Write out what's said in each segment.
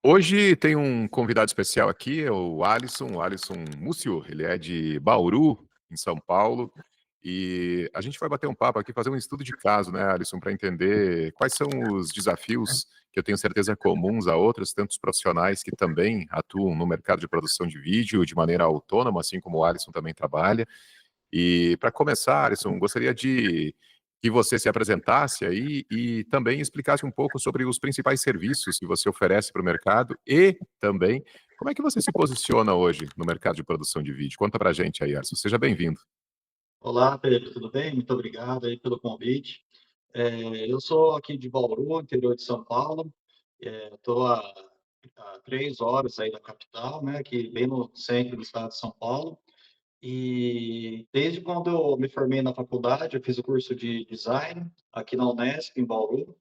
Hoje tem um convidado especial aqui, é o Alisson Múcio, ele é de Bauru, em São Paulo, e a gente vai bater um papo aqui, fazer um estudo de caso, né, Alisson, para entender quais são os desafios que eu tenho certeza comuns a outros, tantos profissionais que também atuam no mercado de produção de vídeo de maneira autônoma, assim como o Alisson também trabalha. E para começar, Alisson, gostaria de que você se apresentasse aí e também explicasse um pouco sobre os principais serviços que você oferece para o mercado e também como é que você se posiciona hoje no mercado de produção de vídeo. Conta para a gente aí, Alisson. Seja bem-vindo. Olá, Pedro, tudo bem? Muito obrigado aí pelo convite. Eu sou aqui de Bauru, interior de São Paulo. Estou a 3 horas aí da capital, né? Aqui bem no centro do estado de São Paulo. E desde quando eu me formei na faculdade, eu fiz o curso de design aqui na Unesp, em Bauru.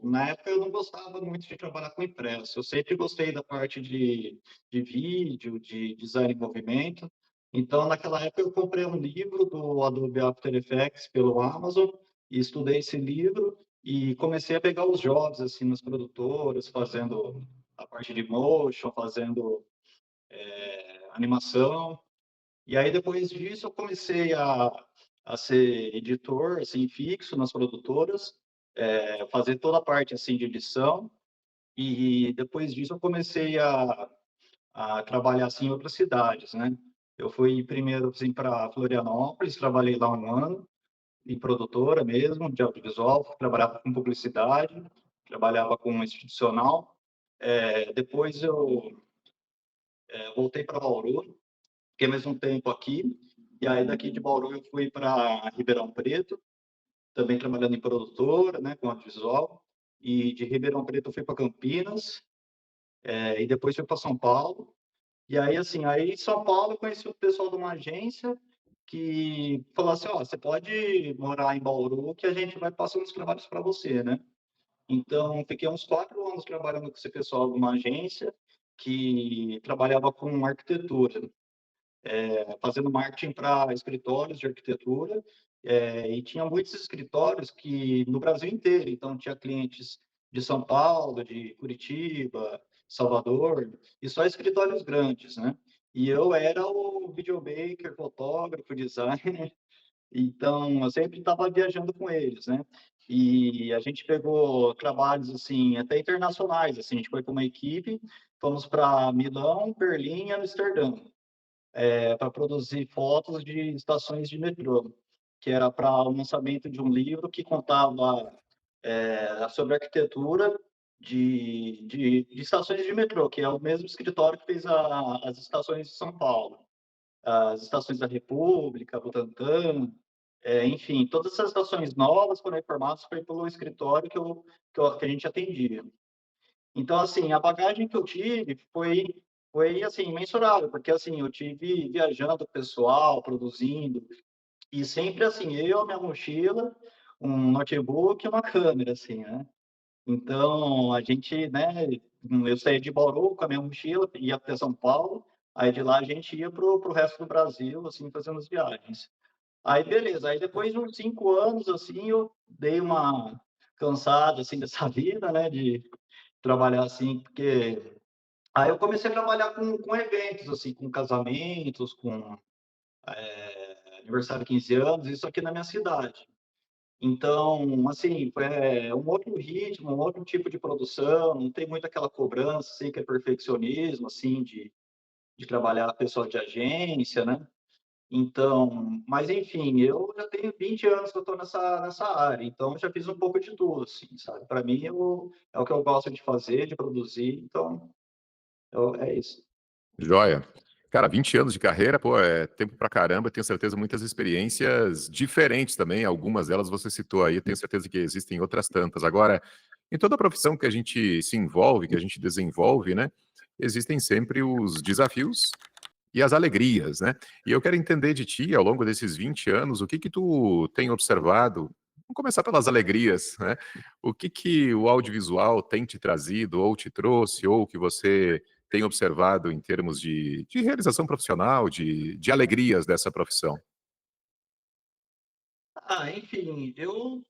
Na época, eu não gostava muito de trabalhar com impresso. Eu sempre gostei da parte de vídeo, de design em movimento. Então, naquela época, eu comprei um livro do Adobe After Effects pelo Amazon e estudei esse livro e comecei a pegar os jobs assim nas produtoras, fazendo a parte de motion, fazendo animação. E aí, depois disso, eu comecei a ser editor, assim, fixo nas produtoras, fazer toda a parte, assim, de edição. E depois disso, eu comecei a trabalhar, assim, em outras cidades, né? Eu fui primeiro, assim, para Florianópolis, trabalhei lá um ano, em produtora mesmo, de audiovisual, trabalhava com publicidade, trabalhava com institucional. Depois eu voltei para Bauru, fiquei mais um tempo aqui, e aí daqui de Bauru eu fui para Ribeirão Preto, também trabalhando em produtora, né, com audiovisual, e de Ribeirão Preto eu fui para Campinas, e depois fui para São Paulo, e aí assim, aí em São Paulo eu conheci o pessoal de uma agência que falou assim, ó, você pode morar em Bauru que a gente vai passando os trabalhos para você, né? Então, fiquei uns 4 anos trabalhando com esse pessoal de uma agência que trabalhava com arquitetura, fazendo marketing para escritórios de arquitetura, e tinha muitos escritórios que no Brasil inteiro, então tinha clientes de São Paulo, de Curitiba, Salvador, e só escritórios grandes, né? E eu era o videomaker, fotógrafo, designer, então eu sempre estava viajando com eles, né? E a gente pegou trabalhos assim até internacionais, assim, a gente foi com uma equipe, fomos para Milão, Berlim e Amsterdã, para produzir fotos de estações de metrô, que era para o lançamento de um livro que contava sobre arquitetura de estações de metrô, que é o mesmo escritório que fez as estações de São Paulo, as estações da República, Butantã, enfim, todas essas estações novas foram reformadas foi pelo escritório que a gente atendia. Então, assim, a bagagem que eu tive foi assim, imensurável, porque, assim, eu tive viajando pessoal, produzindo, e sempre, assim, eu, minha mochila, um notebook e uma câmera, assim, né. Então, a gente, né, eu saía de Bauru com a minha mochila, ia até São Paulo, aí de lá a gente ia para o resto do Brasil, assim, fazendo as viagens. Aí beleza, aí depois de uns 5 anos, assim, eu dei uma cansada, assim, dessa vida, né, de trabalhar assim, porque aí eu comecei a trabalhar com eventos, assim, com casamentos, com aniversário de 15 anos, isso aqui na minha cidade. Então, assim, um outro ritmo, um outro tipo de produção, não tem muito aquela cobrança, assim, que é perfeccionismo, assim, de trabalhar pessoal de agência, né? Então, mas enfim, eu já tenho 20 anos que eu estou nessa área, então eu já fiz um pouco de tudo, assim, sabe? Para mim, é o que eu gosto de fazer, de produzir, então é isso. Joia. Cara, 20 anos de carreira, pô, é tempo pra caramba, tenho certeza muitas experiências diferentes também, algumas delas você citou aí, tenho certeza que existem outras tantas. Agora, em toda profissão que a gente se envolve, que a gente desenvolve, né, existem sempre os desafios e as alegrias, né? E eu quero entender de ti, ao longo desses 20 anos, o que que tu tem observado? Vamos começar pelas alegrias, né? O que que o audiovisual tem te trazido, ou te trouxe, ou que você tem observado em termos de realização profissional, de alegrias dessa profissão? Enfim, eu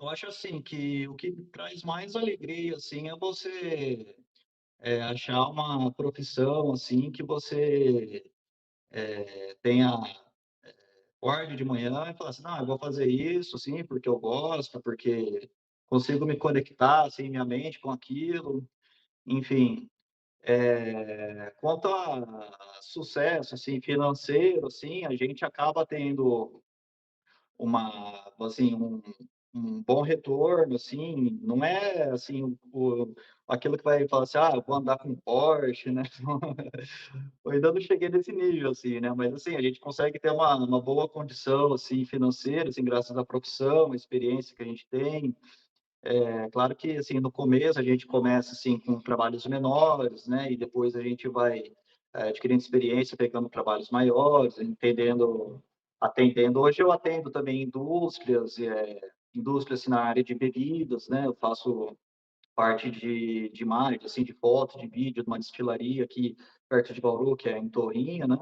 Eu acho assim que o que traz mais alegria assim é você achar uma profissão assim que você tenha acorde de manhã e falar assim, não, eu vou fazer isso, assim, porque eu gosto, porque consigo me conectar, assim, minha mente com aquilo, enfim. Quanto a sucesso, assim, financeiro, assim, a gente acaba tendo assim, um bom retorno, assim, não é, assim, aquilo que vai falar assim, ah, eu vou andar com Porsche, né? Eu ainda não cheguei nesse nível, assim, né? Mas, assim, a gente consegue ter uma boa condição, assim, financeira, assim, graças à profissão, à experiência que a gente tem. É claro que, assim, no começo a gente começa, assim, com trabalhos menores, né? E depois a gente vai adquirindo experiência, pegando trabalhos maiores, entendendo, atendendo. Hoje eu atendo também indústrias, indústrias, assim, na área de bebidas, né? Eu faço parte de marketing, assim, de foto, de vídeo, de uma destilaria aqui perto de Bauru, que é em Torrinha, né?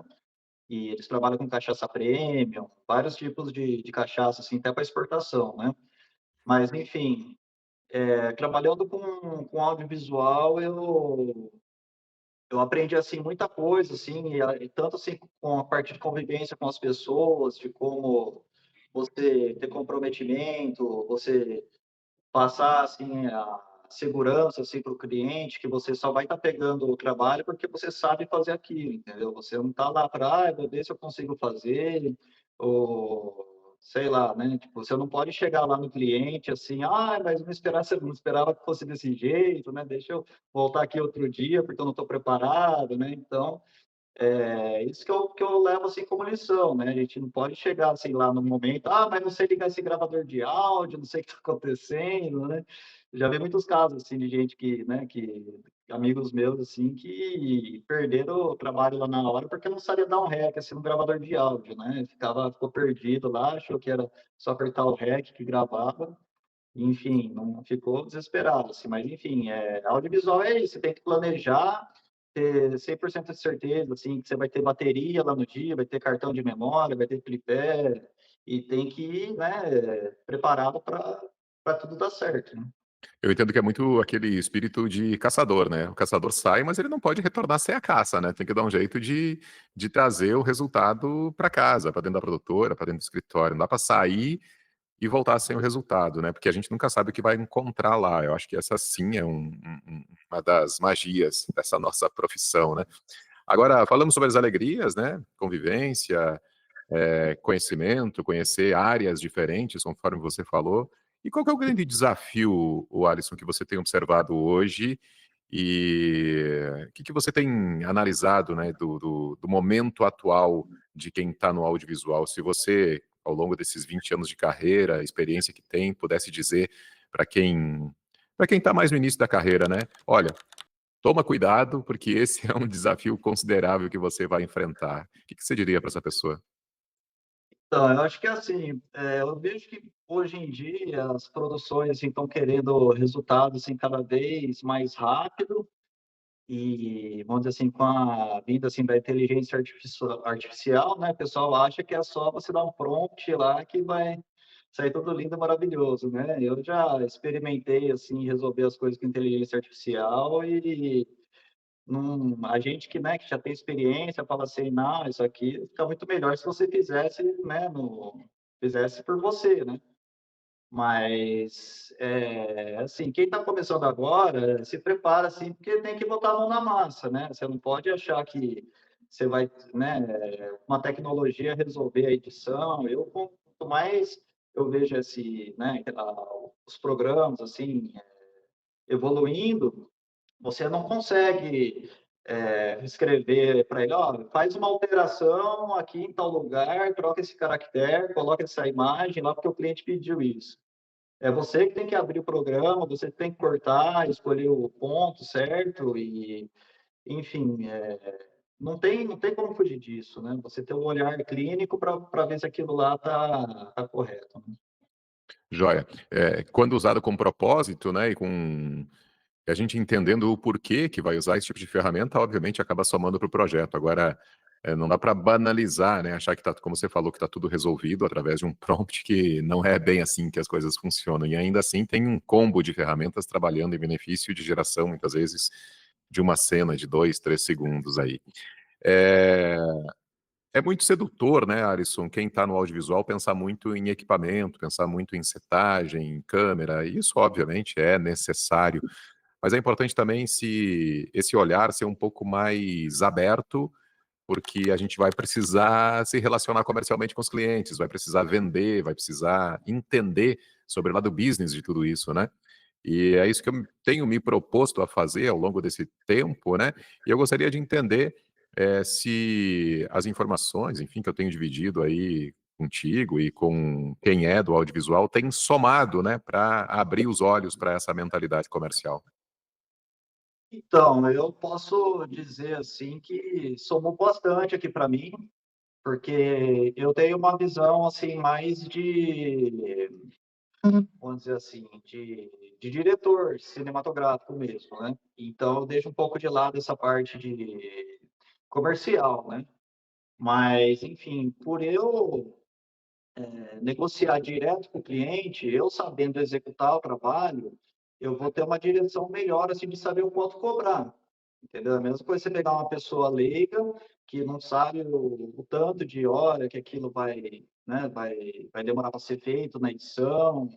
E eles trabalham com cachaça premium, vários tipos de cachaça, assim, até para exportação, né? Mas, enfim, trabalhando com audiovisual, eu aprendi, assim, muita coisa, assim, e tanto, assim, com a parte de convivência com as pessoas, de como você ter comprometimento, você passar, assim, a segurança, assim, para o cliente, que você só vai estar pegando o trabalho porque você sabe fazer aquilo, entendeu? Você não está lá para, ah, vou ver se eu consigo fazer, ou sei lá, né? Tipo, você não pode chegar lá no cliente assim, ah, mas não esperava que fosse desse jeito, né? Deixa eu voltar aqui outro dia porque eu não estou preparado, né? Então, isso que eu levo assim como lição, né? A gente não pode chegar assim lá no momento, ah, mas não sei ligar esse gravador de áudio, não sei o que está acontecendo, né? Já vi muitos casos assim de gente que, né, que amigos meus assim que perderam o trabalho lá na hora porque não sabia dar um REC assim no gravador de áudio, né? Ficou perdido lá, achou que era só apertar o REC que gravava. Enfim, não ficou desesperado, assim, mas enfim, audiovisual é isso, você tem que planejar, ter 100% de certeza, assim, que você vai ter bateria lá no dia, vai ter cartão de memória, vai ter tripé, e tem que ir, né, preparado para tudo dar certo, né. Eu entendo que é muito aquele espírito de caçador, né. O caçador sai, mas ele não pode retornar sem a caça, né. Tem que dar um jeito de trazer o resultado para casa, para dentro da produtora, para dentro do escritório. Não dá para sair e voltar sem o resultado, né, porque a gente nunca sabe o que vai encontrar lá. Eu acho que essa sim é uma das magias dessa nossa profissão, né. Agora, falamos sobre as alegrias, né, convivência, conhecimento, conhecer áreas diferentes, conforme você falou. E qual que é o grande desafio, o Alisson, que você tem observado hoje e o que você tem analisado, né, do momento atual de quem está no audiovisual? Se você, ao longo desses 20 anos de carreira, a experiência que tem, pudesse dizer para quem está mais no início da carreira, né? Olha, toma cuidado, porque esse é um desafio considerável que você vai enfrentar. O que você diria para essa pessoa? Então, eu acho que assim, eu vejo que hoje em dia as produções, assim, estão querendo resultados, assim, cada vez mais rápido. E, vamos dizer assim, com a vinda, assim, da inteligência artificial, né, o pessoal acha que é só você dar um prompt lá que vai sair tudo lindo e maravilhoso, né. Eu já experimentei, assim, resolver as coisas com inteligência artificial e a gente que, né, que já tem experiência fala assim: "Não, isso aqui fica muito melhor se você fizesse, né, fizesse por você", né. Mas, assim, quem está começando agora, se prepara, assim, porque tem que botar a mão na massa, né. Você não pode achar que você vai, né, uma tecnologia resolver a edição. Quanto mais eu vejo né, os programas, assim, evoluindo, você não consegue, escrever para ele: "Ó, faz uma alteração aqui em tal lugar, troca esse caractere, coloca essa imagem lá, porque o cliente pediu isso". É você que tem que abrir o programa, você que tem que cortar, escolher o ponto certo e, enfim, não tem como fugir disso, né. Você ter um olhar clínico para ver se aquilo lá tá correto, né. Joia. Quando usado com propósito, né, e com a gente entendendo o porquê que vai usar esse tipo de ferramenta, obviamente acaba somando para o projeto. Agora, Não dá para banalizar, né, achar que tá, como você falou, que tá tudo resolvido através de um prompt, que não é bem assim que as coisas funcionam. E ainda assim tem um combo de ferramentas trabalhando em benefício de geração, muitas vezes, de uma cena de 2, 3 segundos aí. É, é muito sedutor, né, Alisson, quem está no audiovisual pensar muito em equipamento, pensar muito em setagem, em câmera, e isso obviamente é necessário, mas é importante também se esse olhar ser um pouco mais aberto, porque a gente vai precisar se relacionar comercialmente com os clientes, vai precisar vender, vai precisar entender sobre o lado business de tudo isso, né? E é isso que eu tenho me proposto a fazer ao longo desse tempo, né? E eu gostaria de entender se as informações, enfim, que eu tenho dividido aí contigo e com quem é do audiovisual, tem somado, né, para abrir os olhos para essa mentalidade comercial. Então, eu posso dizer, assim, que somou bastante aqui para mim, porque eu tenho uma visão, assim, mais de, vamos dizer assim, de diretor cinematográfico mesmo, né. Então eu deixo um pouco de lado essa parte de comercial, né. Mas, enfim, por eu negociar direto com o cliente, eu sabendo executar o trabalho, eu vou ter uma direção melhor, assim, de saber o quanto cobrar, entendeu? A mesma coisa você pegar uma pessoa leiga, que não sabe o tanto de hora que aquilo vai, né, vai demorar para ser feito na edição,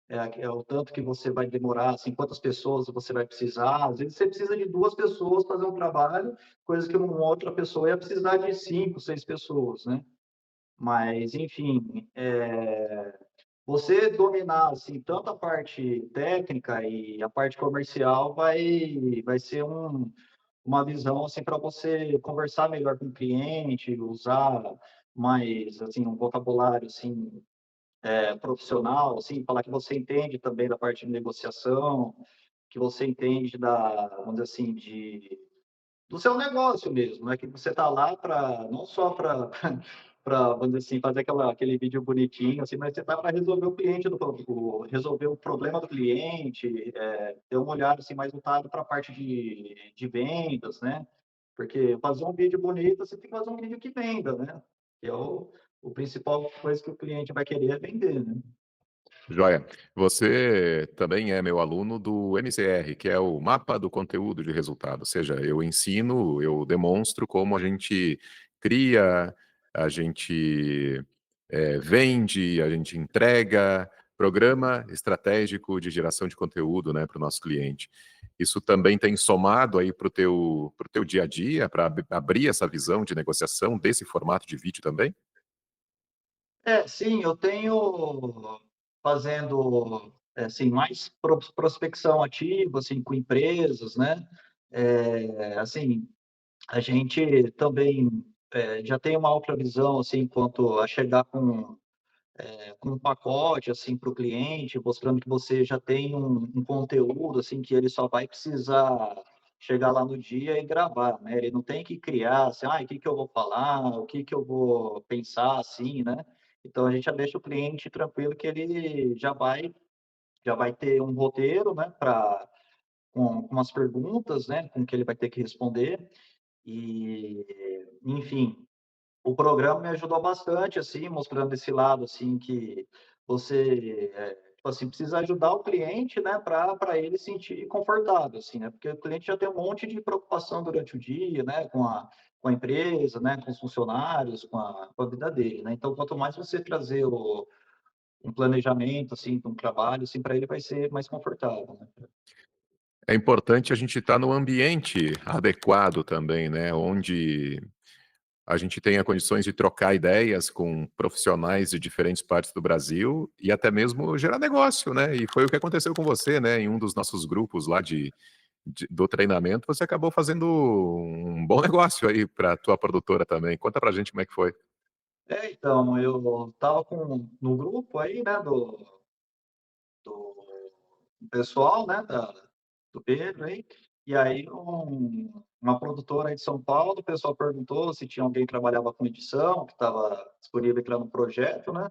é o tanto que você vai demorar, assim, quantas pessoas você vai precisar. Às vezes você precisa de 2 pessoas fazer um trabalho, coisa que uma outra pessoa ia precisar de 5, 6 pessoas, né. Mas, enfim, você dominar, assim, tanto a parte técnica e a parte comercial vai ser uma visão, assim, para você conversar melhor com o cliente, usar mais, assim, um vocabulário, assim, profissional, assim, falar que você entende também da parte de negociação, que você entende da, vamos dizer assim, do seu negócio mesmo, né, que você está lá para não só para para, vamos dizer assim, fazer aquele vídeo bonitinho, assim, mas você está para resolver o cliente resolver o problema do cliente, ter um olhar, assim, mais voltado para a parte de vendas, né. Porque fazer um vídeo bonito, você tem que fazer um vídeo que venda, né, que é o principal coisa que o cliente vai querer é vender, né. Joia. Você também é meu aluno do MCR, que é o Mapa do Conteúdo de Resultado. Ou seja, eu ensino, eu demonstro como a gente cria, a gente vende, a gente entrega programa estratégico de geração de conteúdo, né, para o nosso cliente. Isso também tem somado aí para o teu dia a dia, para abrir essa visão de negociação desse formato de vídeo também? Sim, eu tenho fazendo, assim, mais prospecção ativa, assim, com empresas, né. Assim, a gente também, já tem uma outra visão, assim, quanto a chegar com um pacote, assim, para o cliente, mostrando que você já tem um conteúdo, assim, que ele só vai precisar chegar lá no dia e gravar, né. Ele não tem que criar, assim: "Ai, o que que eu vou falar? O que que eu vou pensar?", assim, né. Então a gente já deixa o cliente tranquilo que ele já vai ter um roteiro, né, com umas perguntas, né, com que ele vai ter que responder. E, enfim, o programa me ajudou bastante, assim, mostrando esse lado, assim, que você, tipo assim, precisa ajudar o cliente, né, para ele se sentir confortável, assim, né, porque o cliente já tem um monte de preocupação durante o dia, né, com a empresa, né, com os funcionários, com a vida dele, né. Então, quanto mais você trazer um planejamento, assim, de um trabalho, assim, para ele vai ser mais confortável, né. É importante a gente estar no ambiente adequado também, né, onde a gente tenha condições de trocar ideias com profissionais de diferentes partes do Brasil e até mesmo gerar negócio, né. E foi o que aconteceu com você, né, em um dos nossos grupos lá do treinamento, você acabou fazendo um bom negócio aí para a tua produtora também. Conta pra gente como é que foi. Então, eu estava no grupo aí, né, do pessoal, né, do Pedro aí, e aí uma produtora aí de São Paulo, o pessoal perguntou se tinha alguém que trabalhava com edição, que estava disponível para no projeto, né,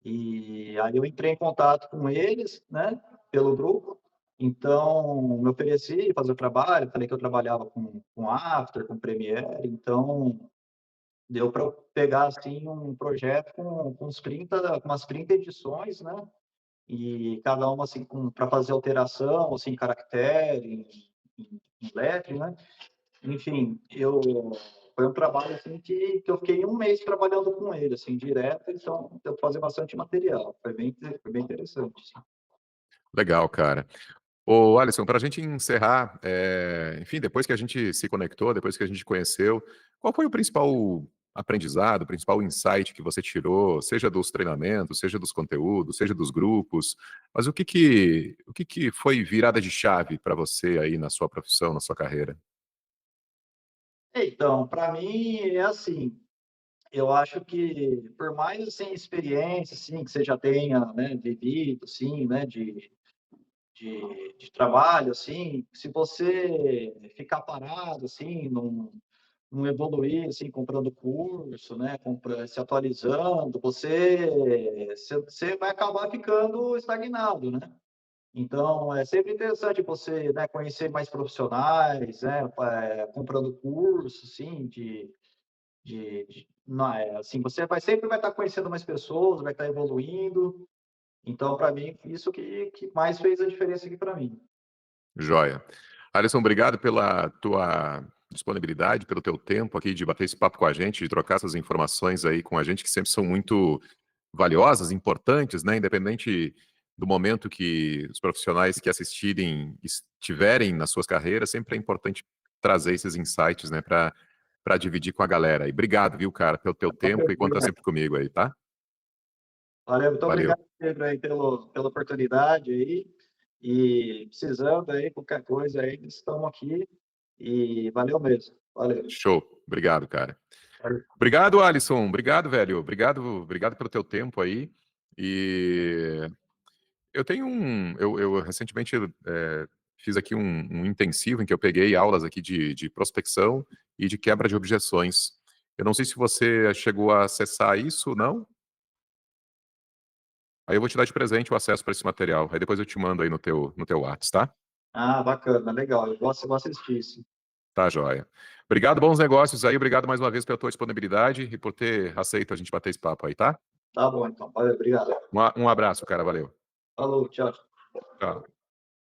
e aí eu entrei em contato com eles, né, pelo grupo, então me ofereci fazer o trabalho, falei que eu trabalhava com After, com Premiere, então deu para pegar, assim, um projeto com umas 30 edições, né, e cada uma, assim, para fazer alteração, assim, caractere, em letra, né. Enfim, foi um trabalho, assim, que eu fiquei um mês trabalhando com ele, assim, direto, então deu pra fazer bastante material. Foi bem interessante, assim. Legal, cara. Ô, Alisson, para a gente encerrar, enfim, depois que a gente se conectou, depois que a gente conheceu, qual foi o principal aprendizado, o principal insight que você tirou, seja dos treinamentos, seja dos conteúdos, seja dos grupos, mas o que que foi virada de chave para você aí na sua profissão, na sua carreira? Então, para mim é assim, eu acho que por mais, assim, experiência, assim, que você já tenha, né, vivido, assim, né, de trabalho, assim, se você ficar parado, assim, não evoluir, assim, comprando curso, né, se atualizando, você vai acabar ficando estagnado, né. Então, é sempre interessante você, né, conhecer mais profissionais, né, comprando curso, assim, assim, você sempre vai estar conhecendo mais pessoas, vai estar evoluindo. Então, para mim, isso que mais fez a diferença aqui para mim. Joia. Alisson, obrigado pela tua disponibilidade, pelo teu tempo aqui de bater esse papo com a gente, de trocar essas informações aí com a gente, que sempre são muito valiosas, importantes, né? Independente do momento que os profissionais que assistirem estiverem nas suas carreiras, sempre é importante trazer esses insights, né, para dividir com a galera. E obrigado, viu, cara, pelo teu tempo e conta sempre comigo aí, tá? Valeu, muito Valeu. obrigado, Pedro, aí, pela oportunidade aí. E precisando aí, qualquer coisa aí, estamos aqui. E valeu mesmo. Valeu. Show. Obrigado, cara. Valeu. Obrigado, Alisson. Obrigado, velho. Obrigado pelo teu tempo aí. E eu recentemente fiz aqui um intensivo em que eu peguei aulas aqui de prospecção e de quebra de objeções. Eu não sei se você chegou a acessar isso, não? Aí eu vou te dar de presente o acesso para esse material. Aí depois eu te mando aí no teu Whats, tá? Ah, bacana, legal. Vou assistir, sim. Tá, joia. Obrigado, bons negócios aí. Obrigado mais uma vez pela tua disponibilidade e por ter aceito a gente bater esse papo aí, tá? Tá bom, então. Valeu, obrigado. Um abraço, cara. Valeu. Falou, tchau. Tchau.